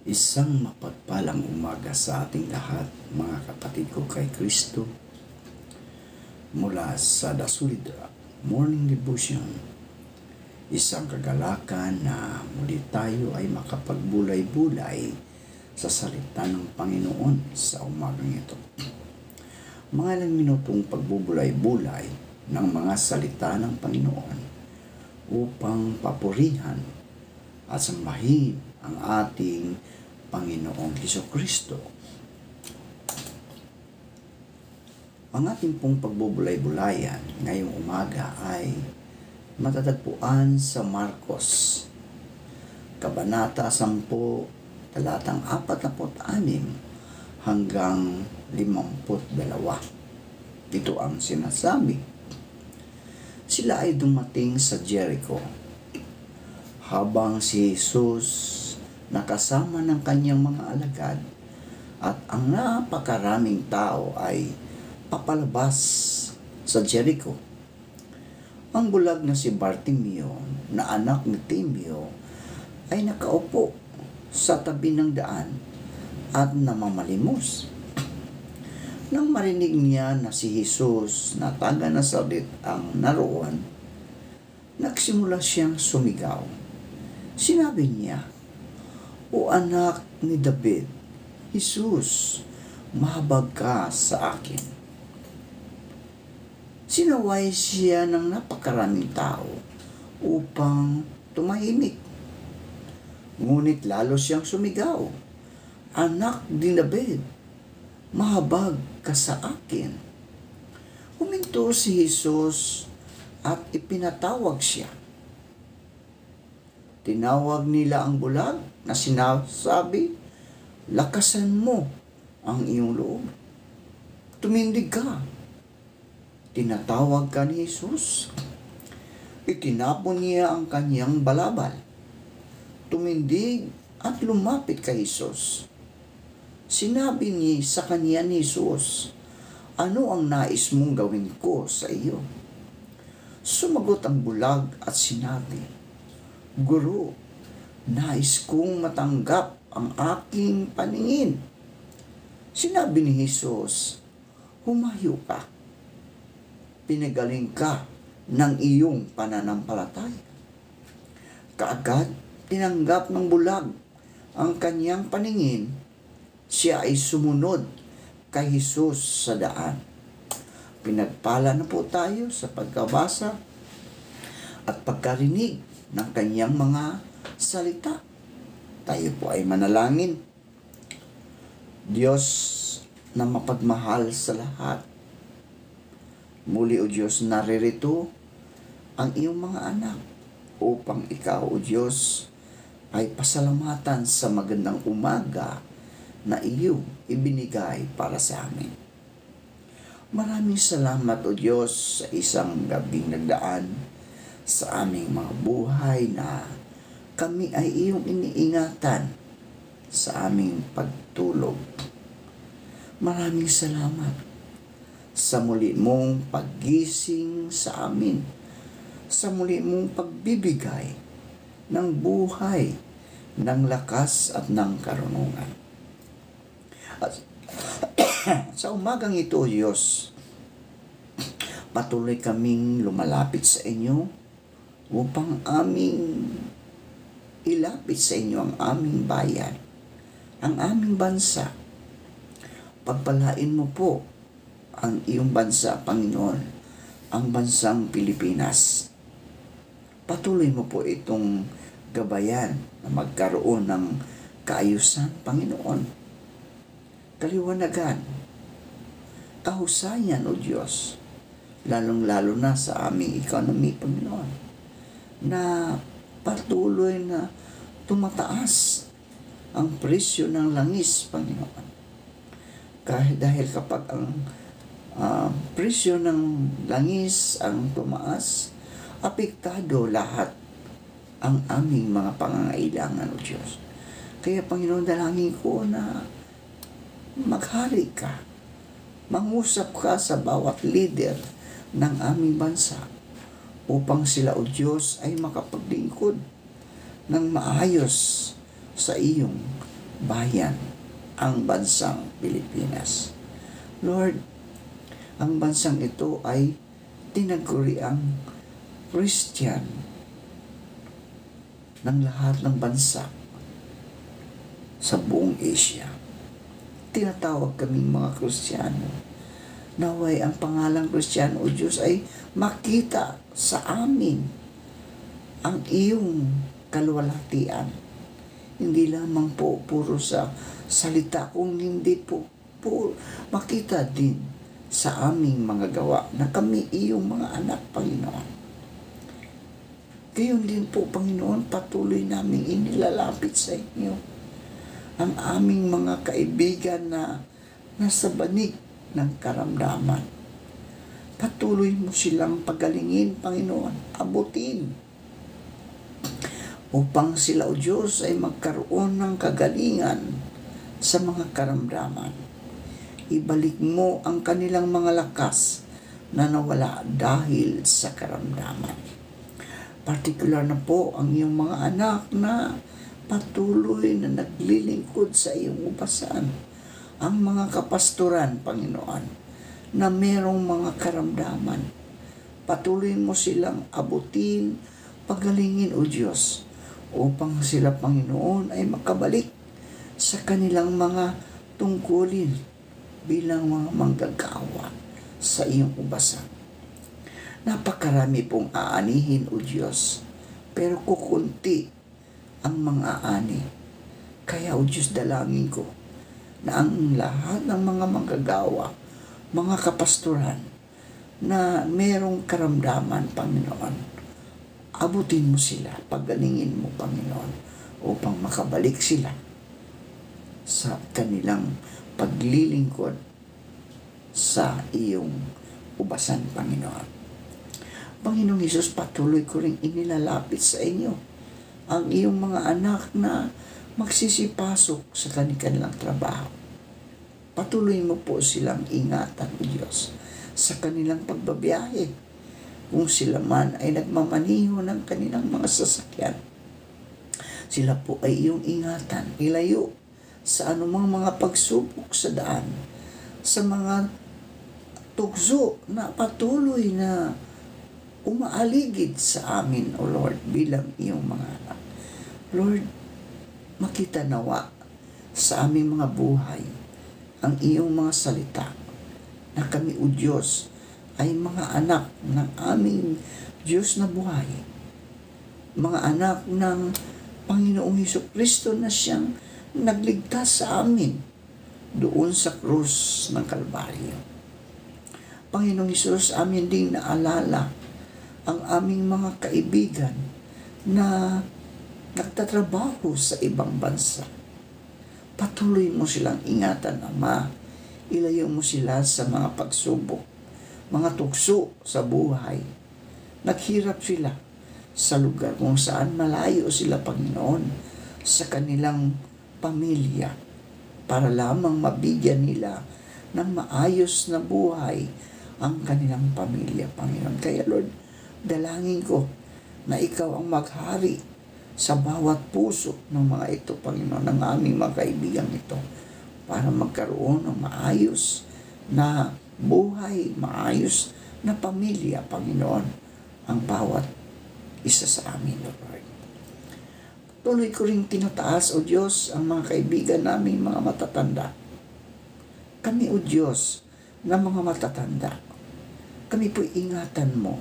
Isang mapagpalang umaga sa ating lahat, mga kapatid ko kay Kristo, mula sa The Solid Morning Devotion. Isang kagalakan na muli tayo ay makapagbulay-bulay sa salita ng Panginoon sa umagang ito. Mga ilang minutong pagbubulay-bulay ng mga salita ng Panginoon upang papurihan at sambahin ang ating Panginoong Hesukristo. Ang ating pong pagbubulay-bulayan ngayong umaga ay matatagpuan sa Marcos, Kabanata 10, talatang 46 hanggang 52. Ito ang sinasabi. Sila ay dumating sa Jericho. Habang si Jesus nakasama ng kanyang mga alagad at ang napakaraming tao ay papalabas sa Jericho, ang bulag na si Bartimeo na anak ni Timeo ay nakaupo sa tabi ng daan at namamalimos. Nang marinig niya na si Jesus na taga Nazaret ang naroon, nagsimula siyang sumigaw. Sinabi niya, "O anak ni David, Jesus, mahabag ka sa akin." Sinaway siya ng napakaraming tao upang tumahimik. Ngunit lalo siyang sumigaw, "Anak ni David, mahabag ka sa akin." Huminto si Jesus at ipinatawag siya. Tinawag nila ang bulag na sinasabi, "Lakasan mo ang iyong loob. Tumindig ka." Tinatawag ka ni Jesus. Itinapon niya ang kanyang balabal. Tumindig at lumapit kay Jesus. Sinabi niya sa kanya ni Jesus, "Ano ang nais mong gawin ko sa iyo?" Sumagot ang bulag at sinabi, "Guro, nais kong matanggap ang aking paningin." Sinabi ni Jesus, "Humayo ka. Pinagaling ka ng iyong pananampalataya." Kaagad tinanggap ng bulag ang kanyang paningin. Siya ay sumunod kay Jesus sa daan. Pinagpala na po tayo sa pagkabasa at pagkarinig ng kanyang mga salita. Tayo po ay manalangin. Diyos na mapagmahal sa lahat, muli o Diyos naririto ang iyong mga anak upang ikaw o Diyos ay pasalamatan sa magandang umaga na iyong ibinigay para sa amin. Maraming salamat o Diyos sa isang gabing nagdaan sa aming mga buhay na kami ay iyong iniingatan sa aming pagtulog. Maraming salamat sa muli mong paggising sa amin, sa muli mong pagbibigay ng buhay, ng lakas at ng karunungan. At sa umagang ito, Diyos, patuloy kaming lumalapit sa inyo upang aming ilapit sa inyo ang aming bayan, ang aming bansa. Pagpalain mo po ang iyong bansa, Panginoon, ang bansang Pilipinas. Patuloy mo po itong gabayan na magkaroon ng kaayusan, Panginoon. Kaliwanagan, kahusayan, o Diyos, lalong-lalo na sa aming economy, Panginoon, na patuloy na tumataas ang presyo ng langis, Panginoon. Dahil kapag ang presyo ng langis ang tumaas, apektado lahat ang aming mga pangangailangan, o Diyos. Kaya, Panginoon, dalangin ko na maghari ka, mangusap ka sa bawat leader ng aming bansa upang sila, o Diyos, ay makapaglingkod ng maayos sa iyong bayan, ang bansang Pilipinas. Lord, ang bansang ito ay tinaguriang Christian ng lahat ng bansa sa buong Asia. Tinatawag kaming mga Kristiyano. Naway ang pangalang Kristiyano o Diyos ay makita sa amin ang iyong kaluwalhatian. Hindi lamang po puro sa salita, kung hindi po makita din sa aming mga gawa na kami iyong mga anak, Panginoon. Gayon din po, Panginoon, patuloy namin inilalapit sa inyo ang aming mga kaibigan na nasa banig ng karamdaman. Patuloy mo silang pagalingin, Panginoon, abutin, upang sila, O Diyos, ay magkaroon ng kagalingan sa mga karamdaman. Ibalik mo ang kanilang mga lakas na nawala dahil sa karamdaman. Partikular na po ang iyong mga anak na patuloy na naglilingkod sa iyong ubasan. Ang mga kapastoran, Panginoon, na merong mga karamdaman. Patuloy mo silang abutin, pagalingin, O Diyos, upang sila, Panginoon, ay makabalik sa kanilang mga tungkulin bilang mga manggagawa sa iyong ubasan. Napakarami pong aanihin, O Diyos, pero kukunti ang mga aani. Kaya, O Diyos, dalangin ko na ang lahat ng mga manggagawa, mga kapastoran na merong karamdaman, Panginoon, abutin mo sila, pagalingin mo, Panginoon, upang makabalik sila sa kanilang paglilingkod sa iyong ubasan, Panginoon. Panginoong Hesus, patuloy ko rin inilalapit sa inyo ang iyong mga anak na magsisipasok sa kanilang trabaho. Patuloy mo po silang ingatan, O Diyos, sa kanilang pagbabiyahe. Kung sila man ay nagmamaniho ng kanilang mga sasakyan, sila po ay iyong ingatan, ilayo sa anumang mga pagsubok sa daan, sa mga tukso na patuloy na umaaligid sa amin, O Lord, bilang iyong mga anak. Lord, makita nawa sa aming mga buhay ang iyong mga salita na kami, O Diyos, ay mga anak ng aming Diyos na buhay. Mga anak ng Panginoong Hesukristo na siyang nagligtas sa amin doon sa krus ng Kalbaryo. Panginoong Hesus, amin ding naalala ang aming mga kaibigan na nagtatrabaho sa ibang bansa. Patuloy mo silang ingatan, Ama. Ilayo mo sila sa mga pagsubok, mga tukso sa buhay. Naghirap sila sa lugar kung saan malayo sila, Panginoon, sa kanilang pamilya, para lamang mabigyan nila ng maayos na buhay ang kanilang pamilya, Panginoon. Kaya, Lord, dalangin ko na ikaw ang maghari sa bawat puso ng mga ito, Panginoon, ng aming mga kaibigan ito, para magkaroon ng maayos na buhay, maayos na pamilya, Panginoon, ang bawat isa sa amin, Lord. Tuloy ko rin tinataas, O Diyos, ang mga kaibigan namin, mga matatanda. Kami, O Diyos, na mga matatanda, kami po'y ingatan mo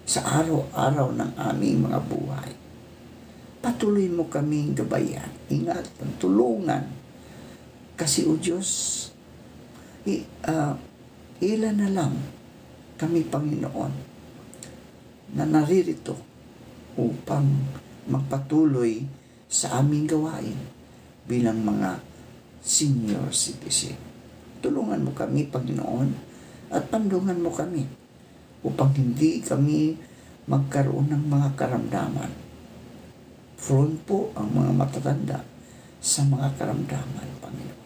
sa araw-araw ng aming mga buhay. Patuloy mo kaming gabayan, ingatan, tulungan. Kasi, O Diyos, ilan na lang kami, Panginoon, na naririto upang magpatuloy sa aming gawain bilang mga senior citizen. Tulungan mo kami, Panginoon, at pandungan mo kami upang hindi kami magkaroon ng mga karamdaman. Prone po ang mga matatanda sa mga karamdaman, Panginoon.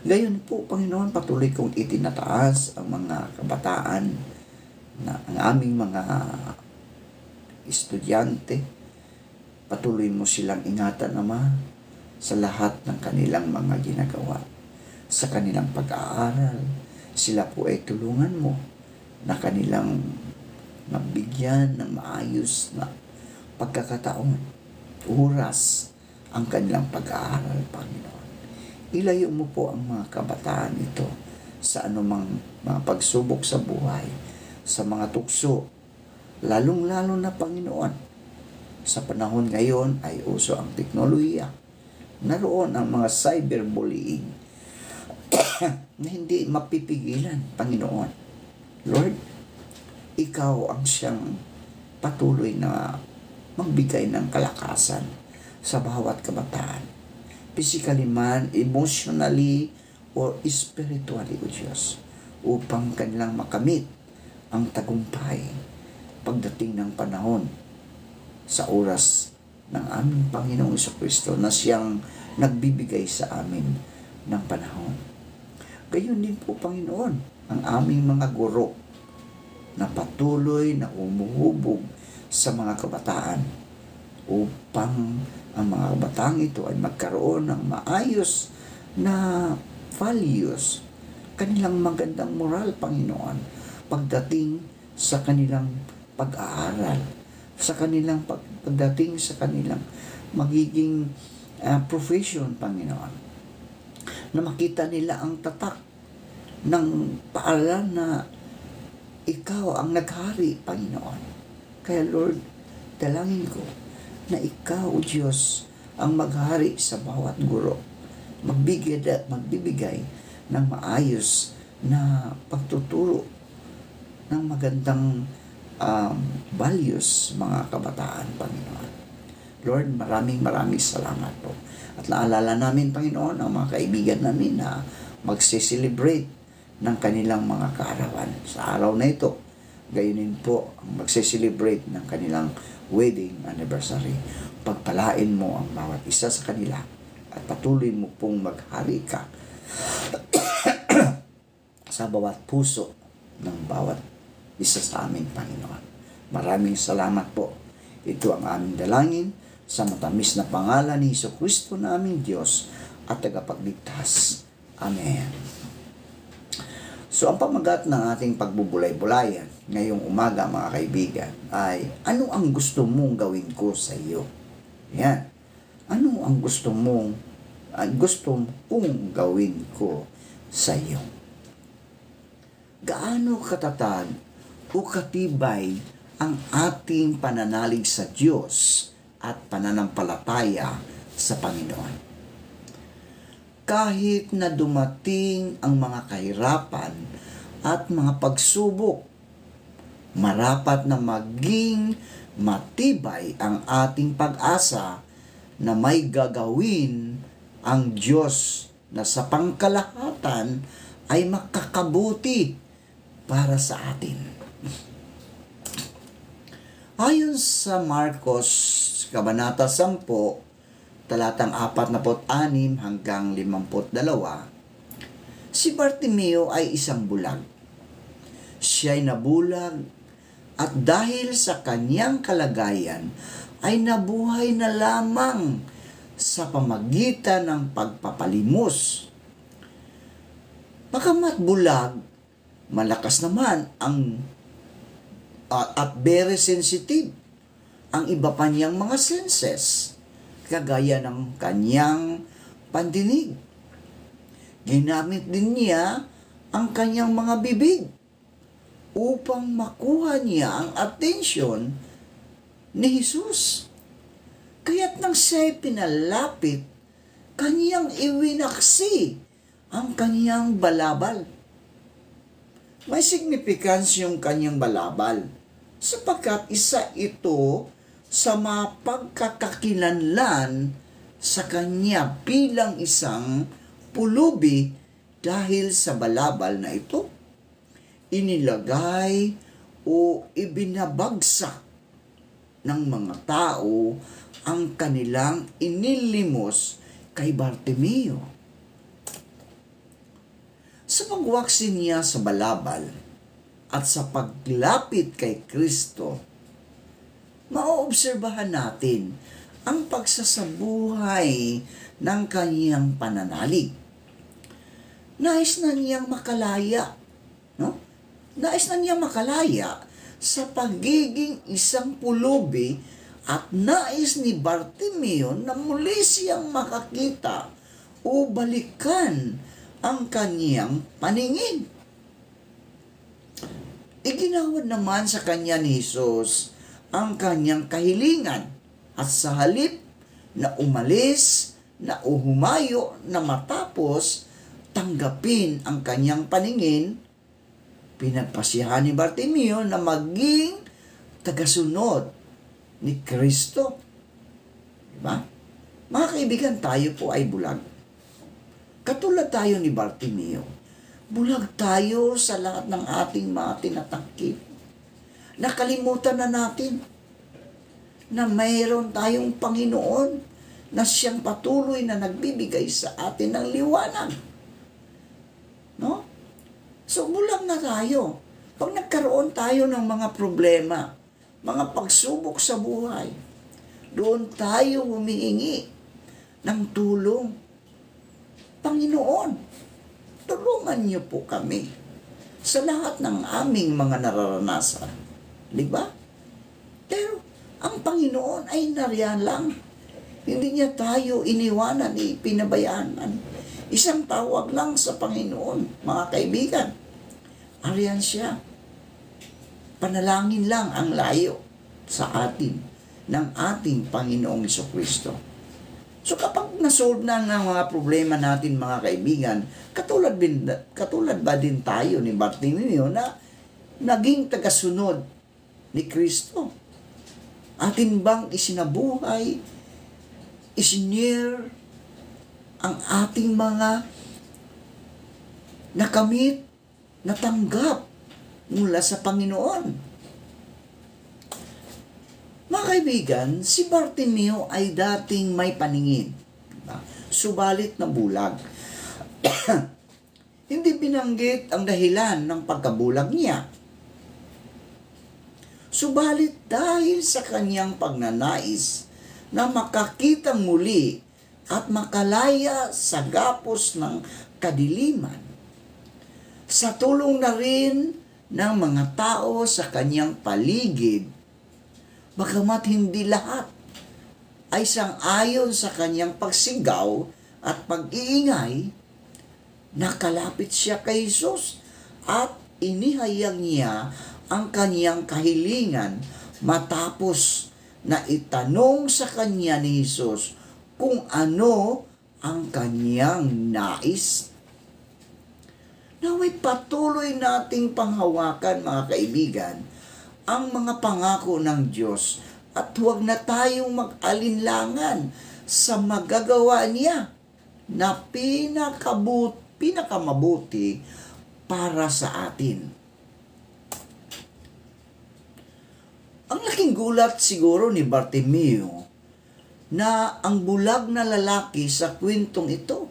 Gayon po, Panginoon, patuloy kong itinataas ang mga kabataan na ang aming mga estudyante. Patuloy mo silang ingatan, Ama. sa lahat ng kanilang mga ginagawa. Sa kanilang pag-aaral, sila po ay tulungan mo na kanilang mabigyan ng maayos na pagkakataon, oras ang kanilang pag-aaral, Panginoon. Ilayo mo po ang mga kabataan ito sa anumang mga pagsubok sa buhay, sa mga tukso, lalong-lalo na, Panginoon. Sa panahon ngayon ay uso ang teknolohiya. Naroon ang mga cyberbullying na hindi mapipigilan, Panginoon. Lord, ikaw ang siyang patuloy na magbigay ng kalakasan sa bawat kabataan. Physically man, emotionally, or spiritually, O Diyos, upang kanilang makamit ang tagumpay pagdating ng panahon sa oras ng aming Panginoong Jesucristo na siyang nagbibigay sa amin ng panahon. Gayon din po, Panginoon, ang aming mga guro na patuloy na umuhubog sa mga kabataan upang ang mga kabataan ito ay magkaroon ng maayos na values, kanilang magandang moral, Panginoon, pagdating sa kanilang pag-aaral, sa kanilang pagdating sa kanilang magiging profession, Panginoon, na makita nila ang tatak ng paaralan na ikaw ang naghari, Panginoon. Kaya Lord, dalangin ko na ikaw, O Diyos, ang maghari sa bawat guro, magbibigay ng maayos na pagtuturo ng magandang values, mga kabataan, Panginoon. Lord, maraming salamat po. At naalala namin, Panginoon, ang mga kaibigan namin na magse-celebrate ng kanilang mga kaarawan. Sa araw na ito, gayunin po ang magse-celebrate ng kanilang wedding anniversary. Pagpalain mo ang bawat isa sa kanila at patuloy mo pong maghari ka sa bawat puso ng bawat isa sa amin, Panginoon. Maraming salamat po. Ito ang aming dalangin sa matamis na pangalan ni Jesucristo na aming Diyos at tagapagligtas. Amen. So, ang pamagat ng ating pagbubulay-bulayan ngayong umaga, mga kaibigan, ay ano ang gusto mong gawin ko sa iyo? Yan. Ano ang gusto kong gawin ko sa iyo? Gaano katatag o katibay ang ating pananalig sa Diyos at pananampalataya sa Panginoon? Kahit na dumating ang mga kahirapan at mga pagsubok, marapat na maging matibay ang ating pag-asa na may gagawin ang Diyos na sa pangkalahatan ay makakabuti para sa atin. Ayon sa Marcos, Kabanata 10, talatang 46 hanggang 52, si Bartimeo ay isang bulag. Siya'y nabulag at dahil sa kanyang kalagayan ay nabuhay na lamang sa pamagitan ng pagpapalimos. Bagamat bulag, malakas naman ang at very sensitive ang iba pa niyang mga senses, kagaya ng kanyang pandinig. Ginamit din niya ang kanyang mga bibig upang makuha niya ang atensyon ni Jesus. Kaya't nang siya'y pinalapit, kanyang iwinaksi ang kanyang balabal. May significance yung kanyang balabal, sapagkat isa ito sa mga pagkakakilanlan sa kanya bilang isang pulubi dahil sa balabal na ito. Inilagay o ibinabagsak ng mga tao ang kanilang inilimos kay Bartimeo. Sa pagwaksi niya sa balabal at sa paglapit kay Kristo, maoobserbahan natin ang pagsasabuhay ng kanyang pananalig. Nais na niyang makalaya, no? Nais na niyang makalaya sa pagiging isang pulubi at nais ni Bartimeo na muli siyang makakita o balikan ang kanyang paningin. Iginawad naman sa kanya ni Jesus ang kanyang kahilingan at sa halip na umalis, na humayo, na matapos tanggapin ang kanyang paningin, pinagpasiyahan ni Bartimeo na maging tagasunod ni Kristo. Diba? Mga kaibigan, tayo po ay bulag. Katulad tayo ni Bartimeo, bulag tayo sa lahat ng ating mga tinatangkip. Nakalimutan na natin na mayroon tayong Panginoon na siyang patuloy na nagbibigay sa atin ng liwanag. No? So, bulag na tayo. Pag nagkaroon tayo ng mga problema, mga pagsubok sa buhay, doon tayo humihingi ng tulong. Panginoon, tulungan niyo po kami sa lahat ng aming mga nararanasan. Di ba? Pero, ang Panginoon ay nariyan lang. Hindi niya tayo iniwanan, pinabayaan. Isang tawag lang sa Panginoon, mga kaibigan. Ariyan siya. Panalangin lang ang layo sa atin ng ating Panginoong Jesucristo. So kapag nasolve na ang mga problema natin, mga kaibigan, katulad ba din tayo ni Bartimeo na naging tagasunod ni Kristo? Atin bang isinabuhay, isinyer ang ating mga nakamit, natanggap mula sa Panginoon? Mga kaibigan, si Bartimeo ay dating may paningin, diba? Subalit na bulag. Hindi binanggit ang dahilan ng pagkabulag niya. Subalit dahil sa kanyang pagnanais na makakitang muli at makalaya sa gapos ng kadiliman, sa tulong na rin ng mga tao sa kanyang paligid, bagamat hindi lahat ay sang-ayon sa kanyang pagsigaw at pag-iingay, nakalapit siya kay Jesus at inihayag niya ang kanyang kahilingan matapos na itanong sa kanya ni Jesus kung ano ang kanyang nais. Naway patuloy nating panghawakan, mga kaibigan, ang mga pangako ng Diyos at huwag na tayong mag-alinlangan sa magagawa niya na pinakamabuti para sa atin. Ang laking gulat siguro ni Bartimeo na ang bulag na lalaki sa kwentong ito,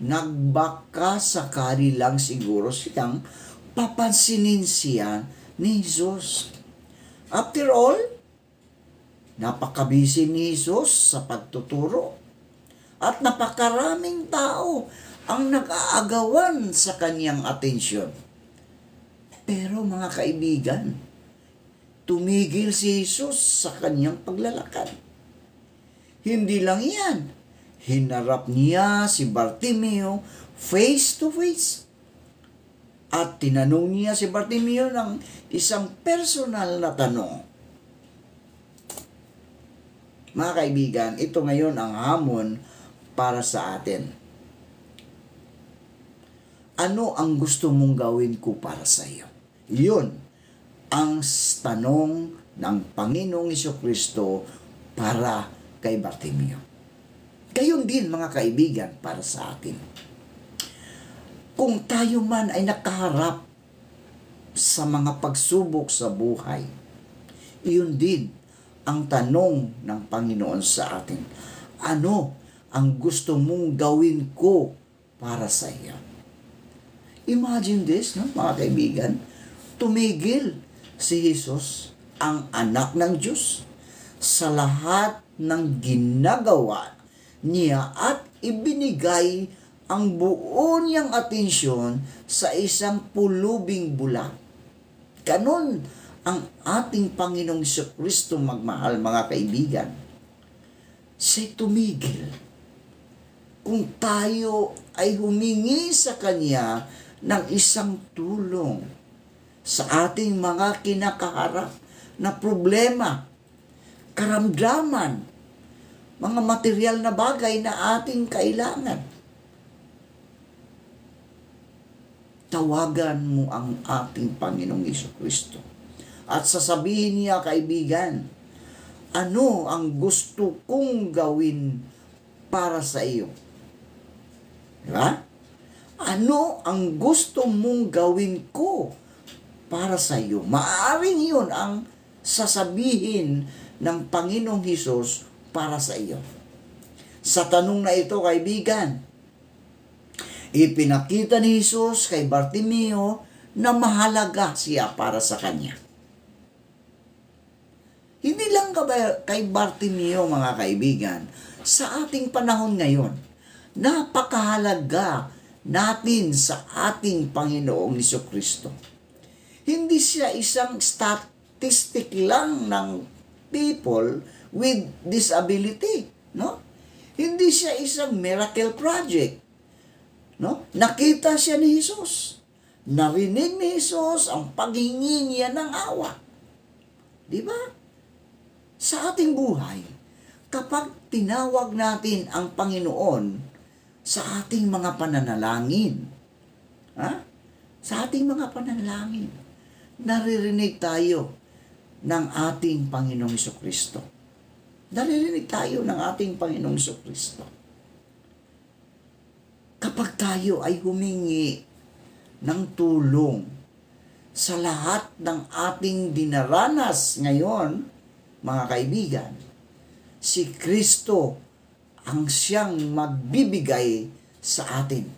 nagbaka sakali lang siguro siyang papansinin siya ni Jesus. After all, napakabisi ni Jesus sa pagtuturo at napakaraming tao ang nag-aagawan sa kanyang atensyon. Pero mga kaibigan, tumigil si Jesus sa kanyang paglalakad. Hindi lang yan, hinarap niya si Bartimeo face to face. At tinanong niya si Bartimeo ng isang personal na tanong. Mga kaibigan, ito ngayon ang hamon para sa atin. Ano ang gusto mong gawin ko para sa iyo? Yun ang tanong ng Panginoong Jesucristo para kay Bartimeo. Gayon din, mga kaibigan, para sa atin. Kung tayo man ay nakaharap sa mga pagsubok sa buhay, iyon din ang tanong ng Panginoon sa atin. Ano ang gusto mong gawin ko para sa iyo? Imagine this, no, mga kaibigan, tumigil si Jesus, ang anak ng Diyos, sa lahat ng ginagawa niya at ibinigay ang buo niyang atensyon sa isang pulubing bulag. Ganon ang ating Panginoong Jesucristo magmahal, mga kaibigan. Siya'y tumigil kung tayo ay humingi sa Kanya ng isang tulong sa ating mga kinakaharap na problema, karamdaman, mga material na bagay na ating kailangan. Tawagan mo ang ating Panginoong Jesucristo at sasabihin niya, kaibigan, ano ang gusto kong gawin para sa iyo? Diba? Ano ang gusto mong gawin ko para sa iyo? Maaring yun ang sasabihin ng Panginoong Hesus para sa iyo. Sa tanong na ito, kaibigan, ipinakita ni Hesus kay Bartimeo na mahalaga siya para sa kanya. Hindi lang kay Bartimeo, mga kaibigan, sa ating panahon ngayon, napakahalaga natin sa ating Panginoong Jesucristo. Hindi siya isang statistic lang ng people with disability, no? Hindi siya isang miracle project, no? Nakita siya ni Jesus. Narinig ni Jesus ang paghingi niya ng awa. Di ba? Sa ating buhay, kapag tinawag natin ang Panginoon sa ating mga pananalangin, sa ating mga pananalangin, naririnig tayo ng ating Panginoong Jesucristo. Naririnig tayo ng ating Panginoong Jesucristo. Kapag tayo ay humingi ng tulong sa lahat ng ating dinaranas ngayon, mga kaibigan, si Kristo ang siyang magbibigay sa atin.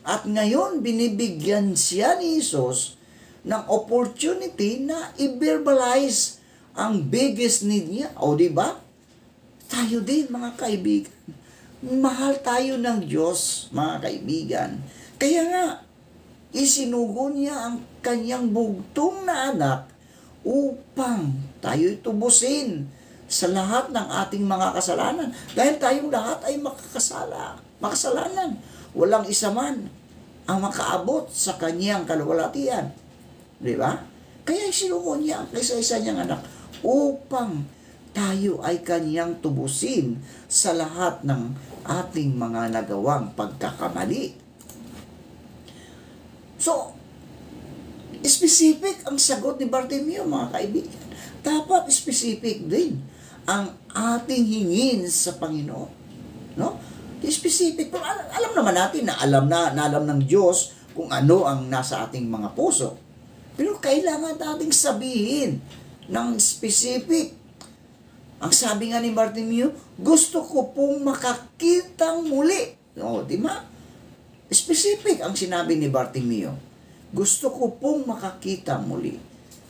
At ngayon, binibigyan siya ni Jesus ng opportunity na i-verbalize ang biggest need niya. O, di ba? Tayo din, mga kaibigan. Mahal tayo ng Diyos, mga kaibigan. Kaya nga, isinugo niya ang kanyang bugtong na anak upang tayo'y tubusin sa lahat ng ating mga kasalanan. Dahil tayong lahat ay makasalanan. Walang isa man ang makaabot sa kanyang kaluwalhatian. Di ba? Kaya isinugo niya ang isa-isa niyang anak upang tayo ay kanyang tubusin sa lahat ng ating mga nagawang pagkakamali. So, specific ang sagot ni Bartimeo, mga kaibigan. Dapat specific din ang ating hingin sa Panginoon. No? Specific. Pero alam naman natin na alam ng Diyos kung ano ang nasa ating mga puso. Pero kailangan nating sabihin ng specific. Ang sabi nga ni Bartimeo, gusto ko pong makakitang muli. O, di ba? Specific ang sinabi ni Bartimeo. Gusto ko pong makakita muli.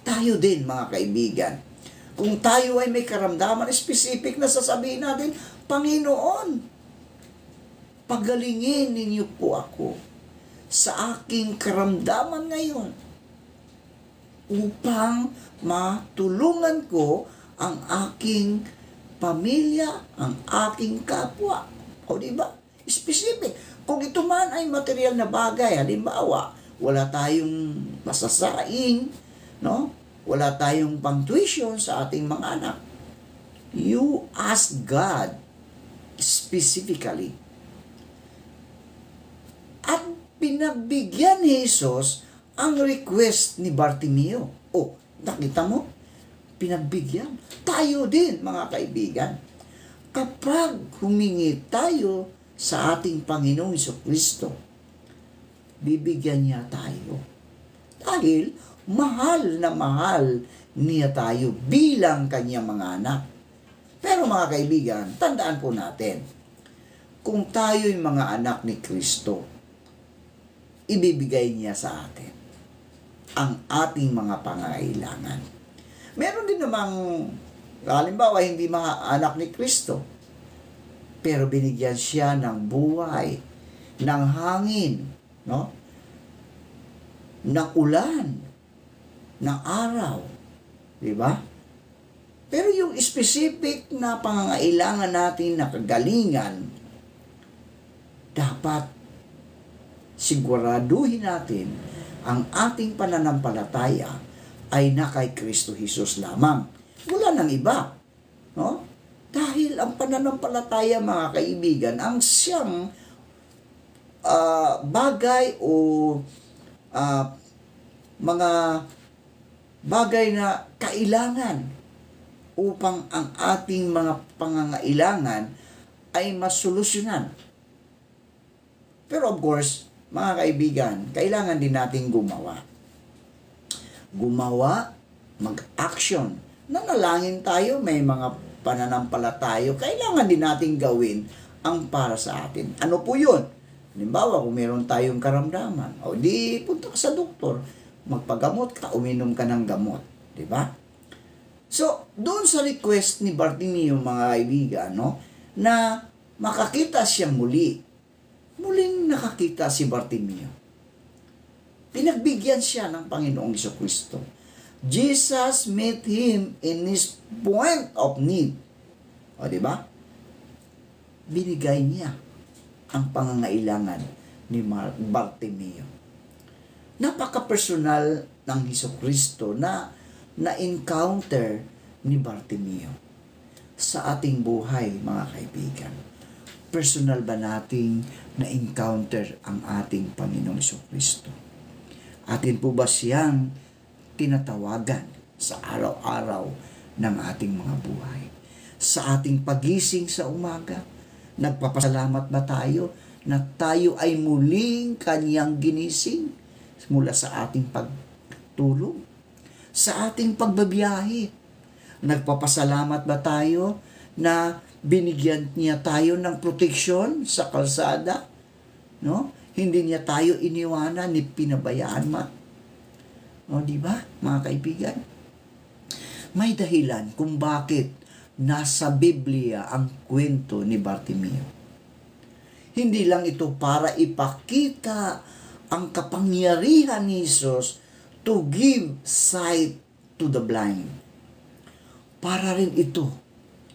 Tayo din, mga kaibigan. Kung tayo ay may karamdaman, specific na sasabihin natin, Panginoon, pagalingin ninyo po ako sa aking karamdaman ngayon upang matulungan ko ang aking pamilya, ang aking kapwa. O, diba? Specific. Kung ito man ay material na bagay, halimbawa, wala tayong masasaing, no? Wala tayong pang-tuition sa ating mga anak. You ask God specifically. At pinagbigyan ni Jesus ang request ni Bartimeo. Oh, nakita mo? Pinagbigyan. Tayo din, mga kaibigan. Kapag humingi tayo sa ating Panginoong Jesucristo, bibigyan niya tayo. Dahil mahal na mahal niya tayo bilang kanyang mga anak. Pero mga kaibigan, tandaan po natin, kung tayo'y mga anak ni Kristo, ibibigay niya sa atin ang ating mga pangangailangan. Meron din namang Halimbawa, hindi mga anak ni Kristo, pero binigyan siya ng buhay, ng hangin, no? Ng ulan, ng araw, di ba? Pero yung specific na pangangailangan natin na kagalingan, dapat siguraduhin natin ang ating pananampalataya ay na kay Kristo Jesus lamang. Wala nang iba, no? Dahil ang pananampalataya, mga kaibigan, ang siyang bagay o mga bagay na kailangan upang ang ating mga pangangailangan ay masolusyonan. Pero of course, mga kaibigan, kailangan din nating gumawa. Mag-action. Nanalangin tayo, may mga pananampalataya, kailangan din nating gawin ang para sa atin. Ano po yun? Halimbawa, kung meron tayong karamdaman, o di punta ka sa doktor, magpagamot ka, uminom ka ng gamot. Diba? So, doon sa request ni Bartimeo, mga kaibigan, no, na makakita siya muli. Muling nakakita si Bartimeo. Pinagbigyan siya ng Panginoong Jesucristo. Jesus met him in his point of need. O, diba? Binigay niya ang pangangailangan ni Bartimeo. Napaka-personal ng Jesucristo na na-encounter ni Bartimeo sa ating buhay, mga kaibigan. Personal ba nating na-encounter ang ating Panginoong Jesucristo? Atin po ba siyang tinatawagan sa araw-araw ng ating mga buhay? Sa ating pagising sa umaga, nagpapasalamat ba tayo na tayo ay muling Kanyang ginising mula sa ating pagtulog? Sa ating pagbabiyahe, nagpapasalamat ba tayo na binigyan niya tayo ng proteksyon sa kalsada? No? Hindi niya tayo iniwanan ni pinabayaan man. O, di ba, mga kaibigan? May dahilan kung bakit nasa Biblia ang kwento ni Bartimeo. Hindi lang ito para ipakita ang kapangyarihan ni Jesus to give sight to the blind. Para rin ito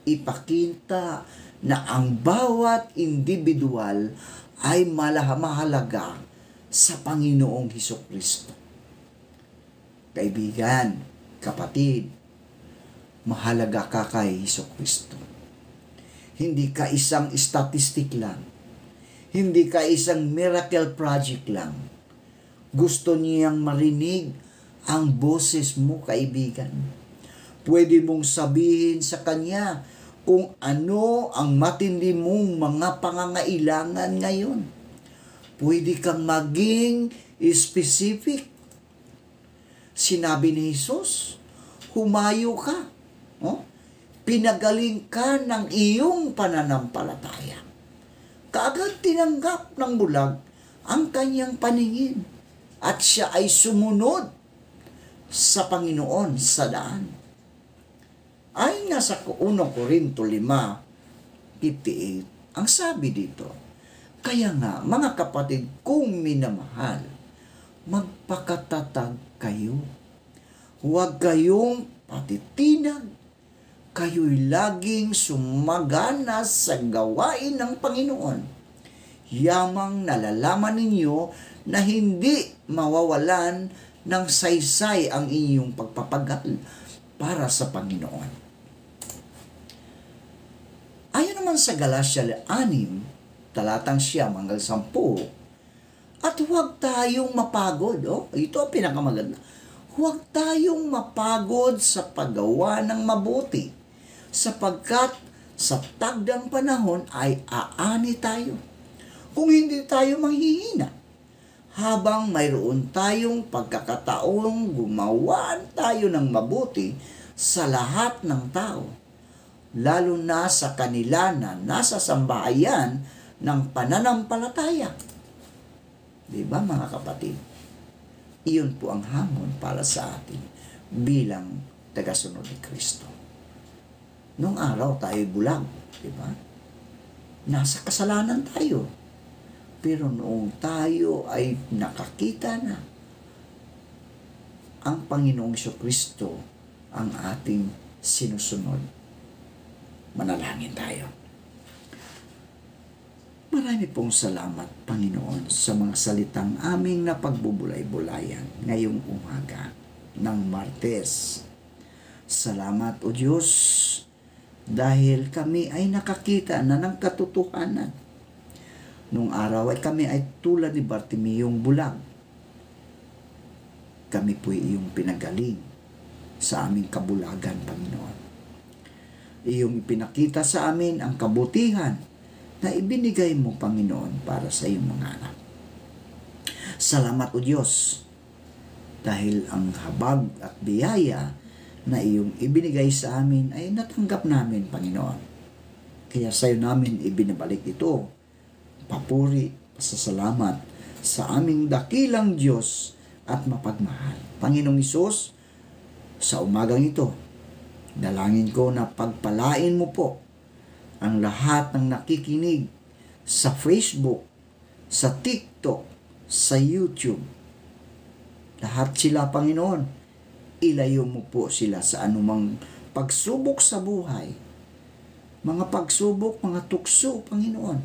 ipakita na ang bawat individual ay mahalaga sa Panginoong Hesukristo. Kaibigan, kapatid, mahalaga ka kay Hesukristo. Hindi ka isang statistic lang. Hindi ka isang miracle project lang. Gusto niyang marinig ang boses mo, kaibigan. Pwede mong sabihin sa Kanya kung ano ang matindi mong mga pangangailangan ngayon. Pwede kang maging specific. Sinabi ni Jesus, humayo ka. Oh? Pinagaling ka ng iyong pananampalataya. Kaagad tinanggap ng bulag ang kanyang paningin at siya ay sumunod sa Panginoon sa daan. Ay nasa 1 Corinto 5:58, ang sabi dito, kaya nga mga kapatid kong minamahal, magpakatatag kayo. Huwag kayong patitinag. Kayo'y laging sumagana sa gawain ng Panginoon. Yamang nalalaman ninyo na hindi mawawalan ng saysay ang inyong pagpapagal para sa Panginoon. Ayon naman sa Galatia 6, talatang 9-10, at huwag tayong mapagod. Ito ang pinakamaganda. Huwag tayong mapagod sa paggawa ng mabuti, sapagkat sa tagdang panahon ay aani tayo. Kung hindi tayo manghihina, habang mayroon tayong pagkakataong gumawa tayo ng mabuti sa lahat ng tao, lalo na sa kanila na nasa sambahayan ng pananampalataya. Diba mga kapatid? Iyon po ang hamon para sa atin bilang tagasunod ni Kristo. Nung araw tayo bulag, di ba? Nasa kasalanan tayo. Pero noong tayo ay nakakita na ang Panginoong Kristo ang ating sinusunod, manalangin tayo. Marami pong salamat, Panginoon, sa mga salitang aming napagbubulay-bulayan ngayong umaga ng Martes. Salamat, O Diyos, dahil kami ay nakakita na ng katotohanan. Nung araw ay kami ay tulad ni Bartimeyong bulag. Kami po iyong pinagaling sa aming kabulagan, Panginoon. Iyong ipinakita sa amin ang kabutihan na ibinigay mo, Panginoon, para sa iyong mga anak. Salamat, O Diyos, dahil ang habag at biyaya na iyong ibinigay sa amin ay natanggap namin, Panginoon. Kaya sa iyo namin ibinabalik ito. Papuri, pasasalamat sa aming dakilang Diyos at mapagmahal. Panginoong Hesus, sa umagang ito, dalangin ko na pagpalain mo po ang lahat ng nakikinig sa Facebook, sa TikTok, sa YouTube. Lahat sila, Panginoon, ilayo mo po sila sa anumang pagsubok sa buhay. Mga pagsubok, mga tukso, Panginoon.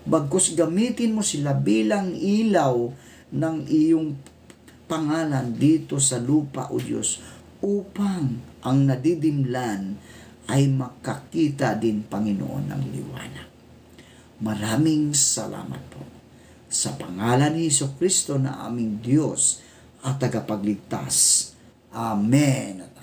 Bagkus gamitin mo sila bilang ilaw ng iyong pangalan dito sa lupa, O Diyos, upang ang nadidimlan ay makakita din, Panginoon, ng liwanag. Maraming salamat po sa pangalan ni Jesucristo na aming Diyos at tagapagligtas. Amen.